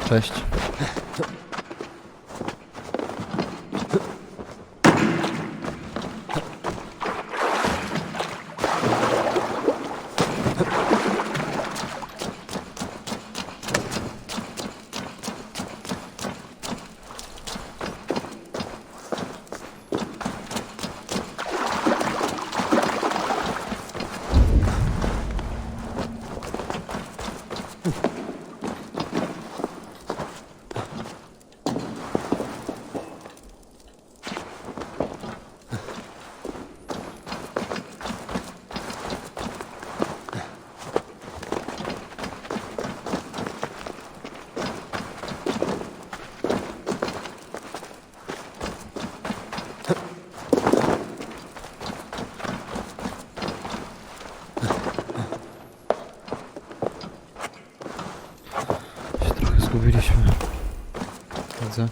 Cześć. Zgubiliśmy. Widzę.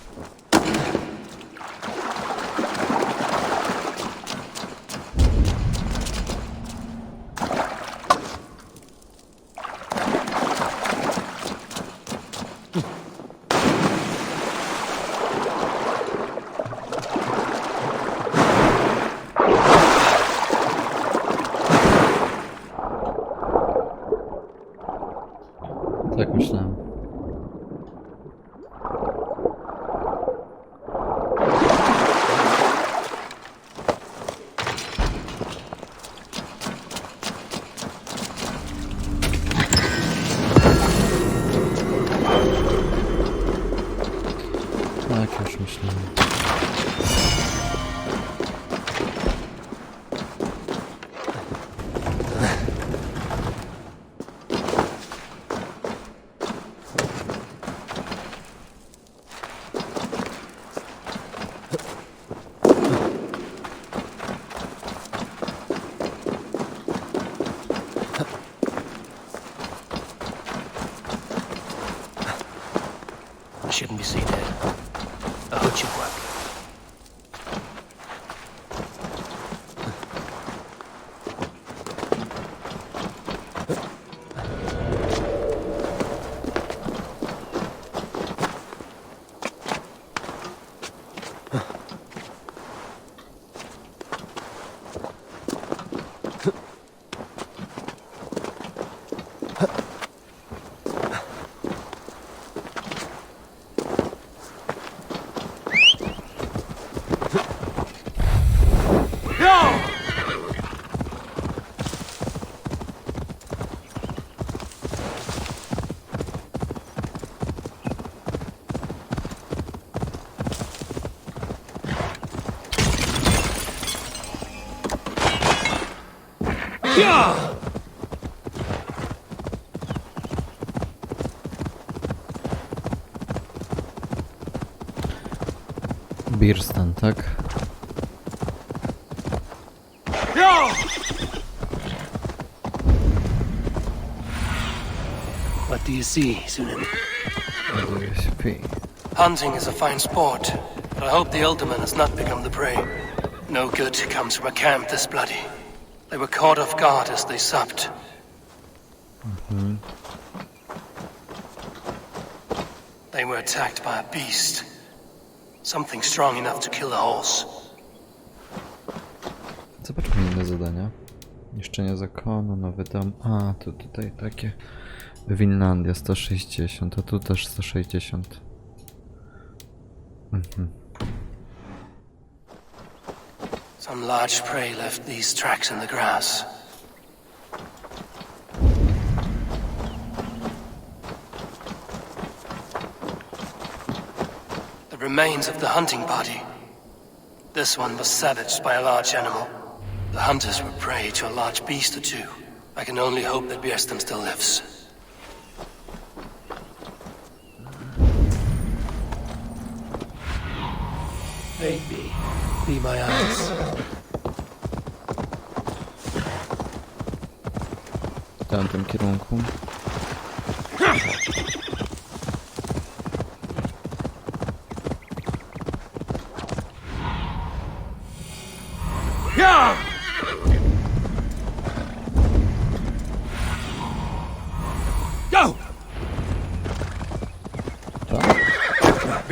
Tak myślałem. Tak już myślałem. Shouldn't be seen here. I hope you work. Birstan, tak? What do you see, Sunan? Ładuje się pi. Hunting is a fine sport, but I hope the ultimate has not become the prey. No good comes from a camp this bloody. They were caught off guard as they supped. They were attacked by a beast. Something strong enough to kill a horse. Zobaczmy inne zadania. Niszczenie zakonu, nowy dom. A, to tutaj takie. Winlandia 160, a tu też 160. Some large prey left these tracks in the grass. The remains of the hunting party. This one was savaged by a large animal. The hunters were prey to a large beast or two. I can only hope that Birstan still lives. Aid me. Be my eyes. W tamtym kierunku.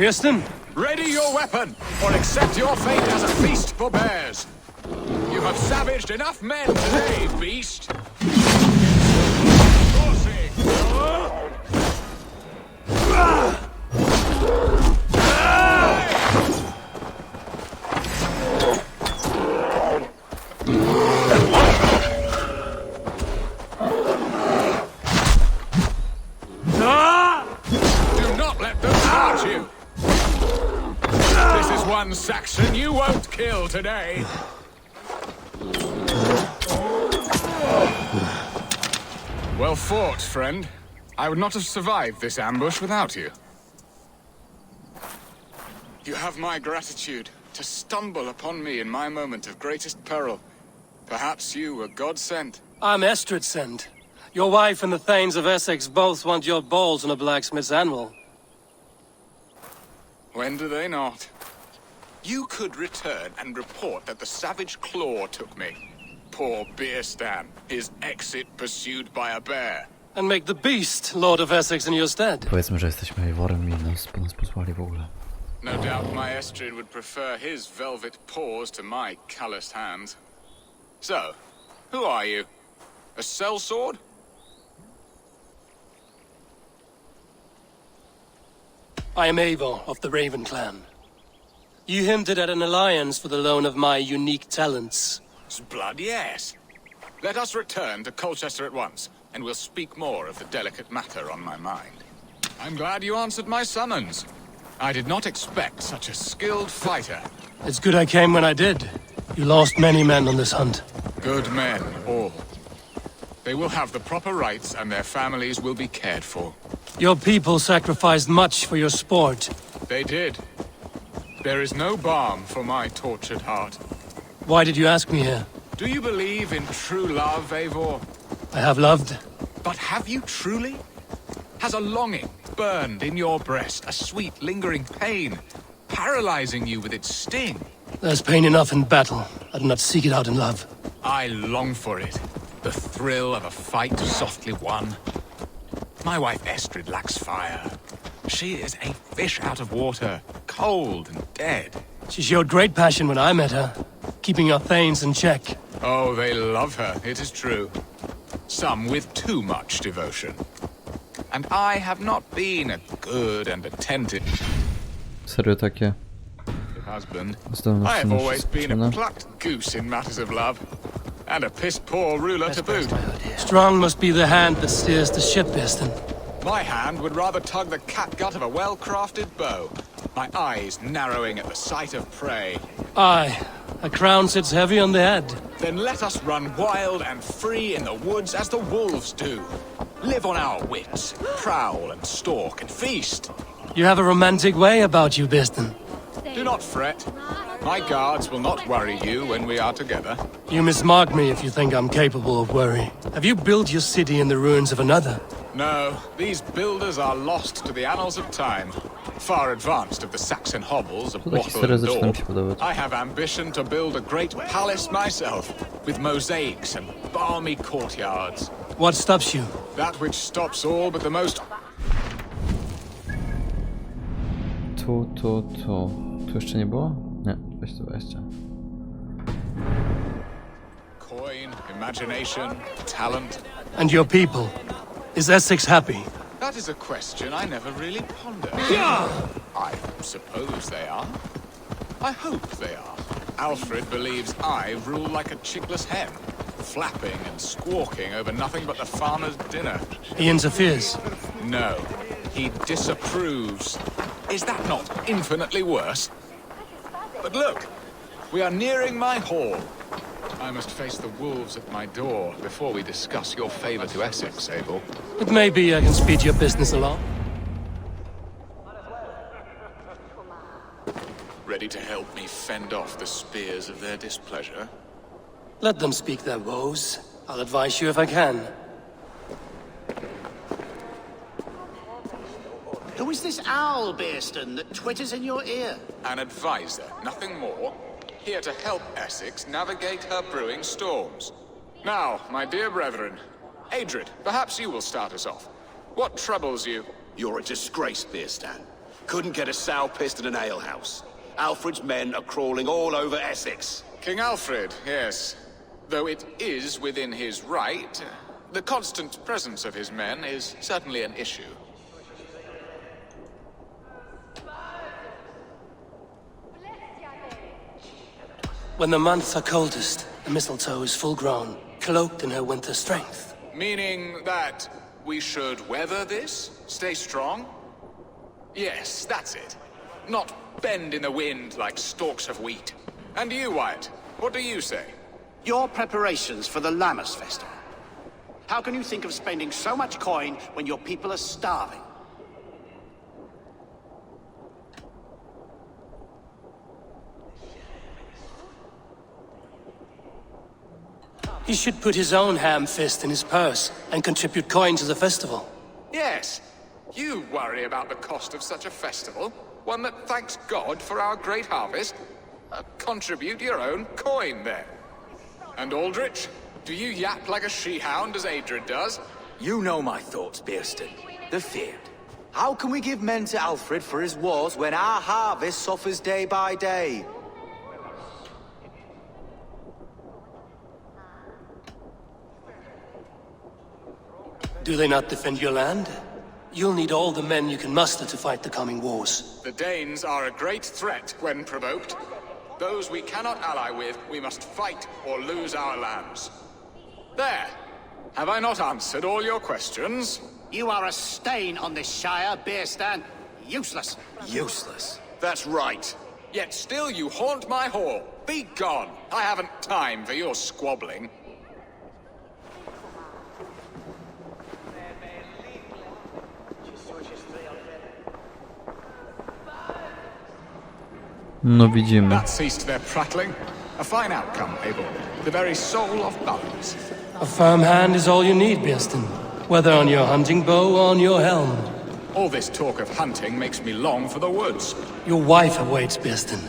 Birstan? Ready your weapon, or accept your fate as a feast for bears. You have savaged enough men today, beast. Do not let them charge you. This is one Saxon you won't kill today. Well fought, friend. I would not have survived this ambush without you. You have my gratitude to stumble upon me in my moment of greatest peril. Perhaps you were God-sent. I'm Estrid sent. Your wife and the Thanes of Essex both want your balls on a blacksmith's anvil. When do they not? You could return and report that the savage claw took me. Poor Birstan, his exit pursued by a bear. And make the beast Lord of Essex in your stead. Powiedzmy, że jesteśmy Eworem i nas posłali w ogóle. No doubt my Estrid would prefer his velvet paws to my calloused hands. So, who are you? A sellsword? I am Eivor of the Raven clan. You hinted at an alliance for the loan of my unique talents. Blood, yes. Let us return to Colchester at once, and we'll speak more of the delicate matter on my mind. I'm glad you answered my summons. I did not expect such a skilled fighter. It's good I came when I did. You lost many men on this hunt. Good men, all. They will have the proper rights, and their families will be cared for. Your people sacrificed much for your sport. They did. There is no balm for my tortured heart. Why did you ask me here? Do you believe in true love, Eivor? I have loved. But have you truly? Has a longing burned in your breast, a sweet, lingering pain, paralyzing you with its sting? There's pain enough in battle. I do not seek it out in love. I long for it. The thrill of a fight softly won. My wife Estrid lacks fire. She is a fish out of water, cold and dead. She showed great passion when I met her, keeping your Thanes in check. Oh, they love her, it is true. Some with too much devotion. And I have not been a good and attentive Serio takie husband. zdolności I have always been a nieszczęsne. plucked goose in matters of love. And a piss-poor ruler to boot. Strong must be the hand that steers the ship, Birstan. My hand would rather tug the catgut of a well-crafted bow. My eyes narrowing at the sight of prey. Aye, a crown sits heavy on the head. Then let us run wild and free in the woods as the wolves do. Live on our wits, prowl and stalk and feast. You have a romantic way about you, Birstan. Do not fret. My guards will not worry you when we are together. You mismark me if you think I'm capable of worry. Have you built your city in the ruins of another? No, these builders are lost to the annals of time. Far advanced of the Saxon hovels of To ta wattle historia and zaczyna daub. mi się podobać. I have ambition to build a great palace myself, with mosaics and balmy courtyards. What stops you? That which stops all but the most... Tu. Tu jeszcze nie było? Nie, 20. coin, imagination, talent. And your people? Is Essex happy? That is a question I never really pondered. I suppose they are. I hope they are. Alfred believes I rule like a chickless hen, flapping and squawking over nothing but the farmer's dinner. He interferes. No, he disapproves. Is that not infinitely worse? But look, we are nearing my hall. I must face the wolves at my door before we discuss your favor to Essex, Abel. It may be I can speed your business along. Ready to help me fend off the spears of their displeasure? Let them speak their woes. I'll advise you if I can. Who is this owl, Birstan, that twitters in your ear? An advisor, nothing more. Here to help Essex navigate her brewing storms. Now, my dear brethren, Adrid, perhaps you will start us off. What troubles you? You're a disgrace, Birstan. Couldn't get a sow pissed in an alehouse. Alfred's men are crawling all over Essex. King Alfred, yes. Though it is within his right, the constant presence of his men is certainly an issue. When the months are coldest, the mistletoe is full grown, cloaked in her winter strength. Meaning that we should weather this? Stay strong? Yes, that's it. Not bend in the wind like stalks of wheat. And you, Wyatt, what do you say? Your preparations for the Lammas festival. How can you think of spending so much coin when your people are starving? He should put his own ham fist in his purse and contribute coin to the festival. Yes. You worry about the cost of such a festival? One that thanks God for our great harvest? Contribute your own coin, then. And Aldrich, do you yap like a she-hound as Adred does? You know my thoughts, Birstan. They're feared. How can we give men to Alfred for his wars when our harvest suffers day by day? Do they not defend your land? You'll need all the men you can muster to fight the coming wars. The Danes are a great threat when provoked. Those we cannot ally with, we must fight or lose our lands. There. Have I not answered all your questions? You are a stain on this Shire, Birstan. Useless. Useless. That's right. Yet still you haunt my hall. Be gone. I haven't time for your squabbling. No widzimy. That ceased their prattling. A fine outcome, Abel. The very soul of balance. A firm hand is all you need, Birstan. Whether on your hunting bow or on your helm. All this talk of hunting makes me long for the woods. Your wife awaits, Birstan.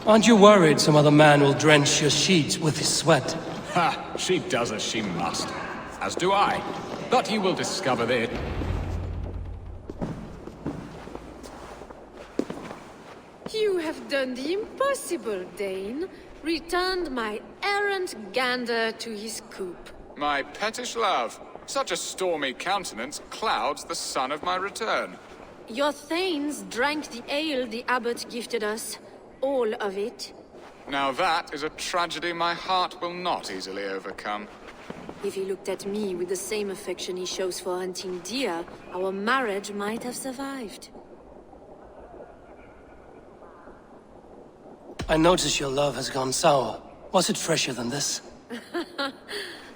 Aren't you worried some other man will drench your sheets with his sweat? Ha! She does as she must. As do I. But you will discover that... You have done the impossible, Dane. Returned my errant gander to his coop. My pettish love. Such a stormy countenance clouds the sun of my return. Your thanes drank the ale the abbot gifted us. All of it. Now that is a tragedy my heart will not easily overcome. If he looked at me with the same affection he shows for hunting deer, our marriage might have survived. I notice your love has gone sour. Was it fresher than this?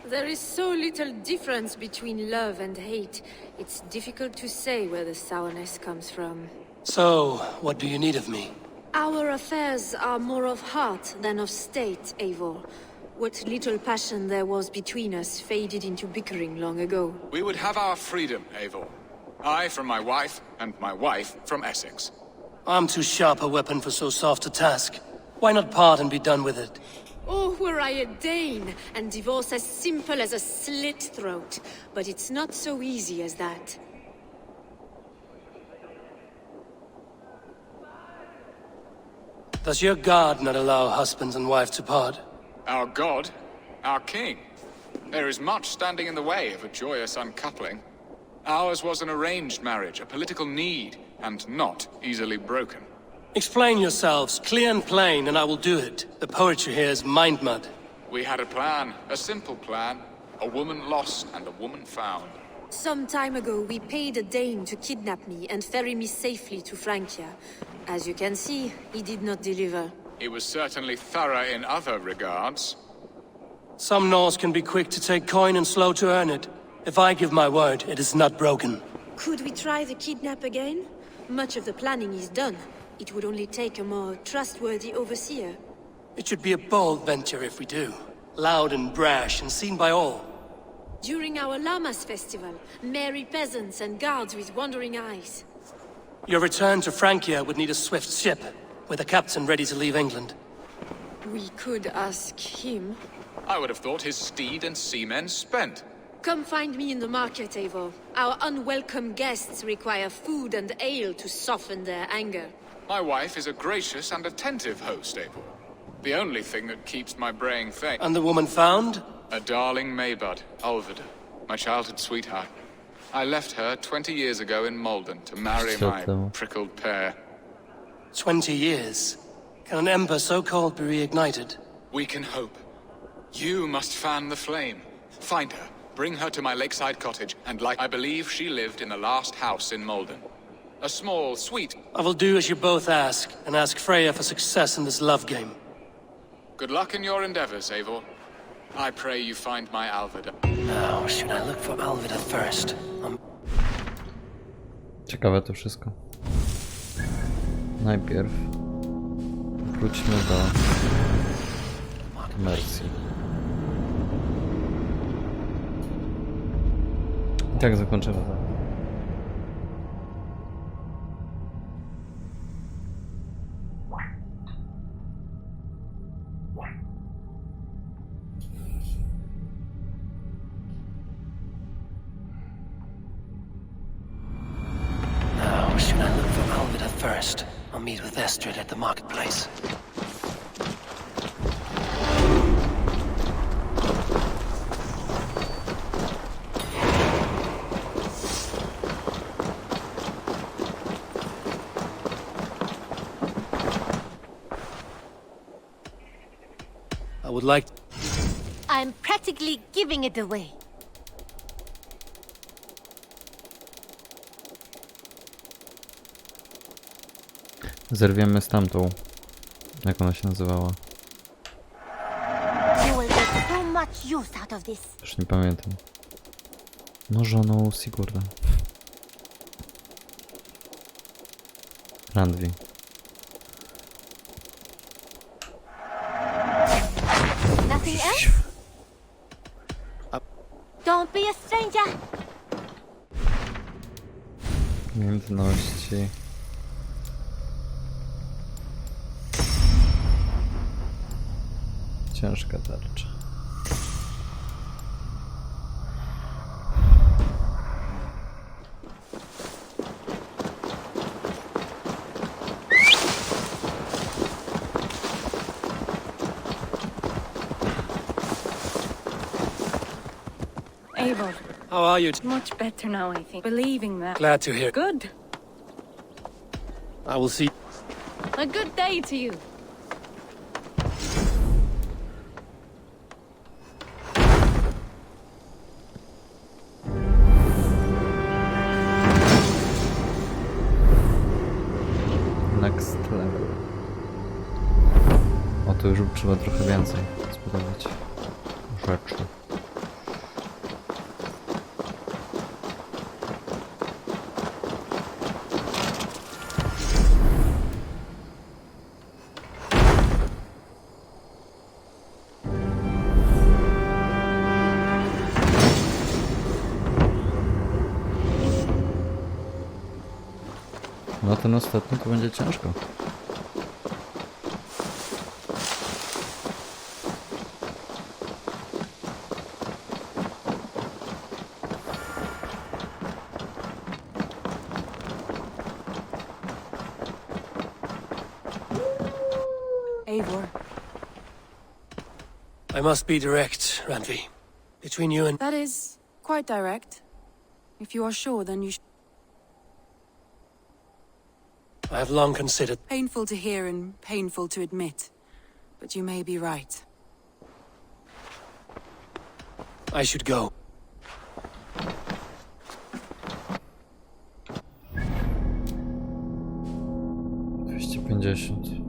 There is so little difference between love and hate. It's difficult to say where the sourness comes from. So, what do you need of me? Our affairs are more of heart than of state, Eivor. What little passion there was between us faded into bickering long ago. We would have our freedom, Eivor. I from my wife, and my wife from Essex. I'm too sharp a weapon for so soft a task. Why not part and be done with it? Oh, were I a Dane, and divorce as simple as a slit throat. But it's not so easy as that. Does your God not allow husbands and wives to part? Our God, our king. There is much standing in the way of a joyous uncoupling. Ours was an arranged marriage, a political need, and not easily broken. Explain yourselves, clear and plain, and I will do it. The poetry here is mind mud. We had a plan, a simple plan. A woman lost and a woman found. Some time ago, we paid a Dane to kidnap me and ferry me safely to Francia. As you can see, he did not deliver. He was certainly thorough in other regards. Some Norse can be quick to take coin and slow to earn it. If I give my word, it is not broken. Could we try the kidnap again? Much of the planning is done. It would only take a more trustworthy overseer. It should be a bold venture if we do. Loud and brash and seen by all. During our Lammas festival, merry peasants and guards with wandering eyes. Your return to Francia would need a swift ship, with a captain ready to leave England. We could ask him. I would have thought his steed and seamen spent. Come find me in the market, Eivor. Our unwelcome guests require food and ale to soften their anger. My wife is a gracious and attentive host, Abel. The only thing that keeps my brain sane. And the woman found? A darling Maybud, Ulvida, my childhood sweetheart. I left her 20 years ago in Malden to marry my prickled pear. 20 years. Can an ember so cold be reignited? We can hope. You must fan the flame. Find her, bring her to my lakeside cottage, and I believe she lived in the last house in Malden. A small, sweet... I will do as you both ask, and ask Freya for success in this love game. Good luck in your endeavors, Eivor. I pray you find my Alvida. Now, should I look for Alvida first? Ciekawe to wszystko. Najpierw wróćmy do Mersji. I tak zakończymy to. Should I look for Alvida first? I'll meet with Estrid at the marketplace. I would like... I'm practically giving it away. Zerwiemy z tamtą. Jak ona się nazywała? You will get so much use out of this. Już nie pamiętam. No żoną Sigurda. Randvi. Nothing else? Don't be a stranger. Umiejętności. Ciężka tarcza. Eivor, How are you? much better now, I think. Believing that. Glad to hear. Good. I will see. A good day to you. Next level. O, to już trzeba trochę więcej zbudować rzeczy. No ten ostatni to będzie ciężko. Eivor, I must be direct, Randvi. Between you and... that is quite direct. If you are sure, then you should. I have long considered... Painful to hear and painful to admit, but you may be right. I should go. $250.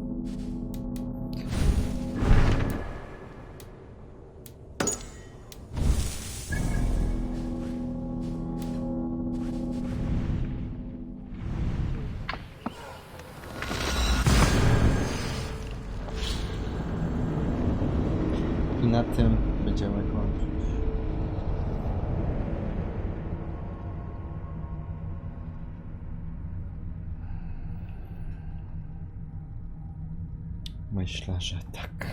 I na tym będziemy kończyć. Myślę, że tak.